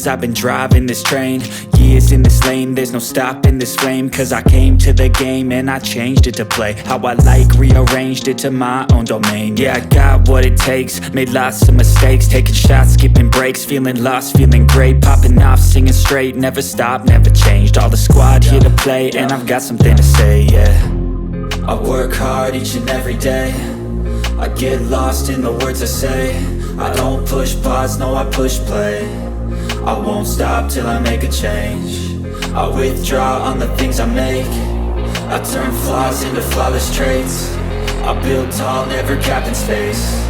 years I've been driving this train, years in this lane, there's no stopping this flame. Cause I came to the game and I changed it to play how I like, rearranged it to my own domain. Yeah, I got what it takes, made lots of mistakes, taking shots, skipping breaks, feeling lost, feeling great, popping off, singing straight, never stopped, never changed. All the squad here to play and I've got something to say, yeah. I work hard each and every day, I get lost in the words I say. I don't push pause, no I push play. I won't stop till I make a change. I withdraw on the things I make. I turn flaws into flawless traits. I build tall, never capped in space.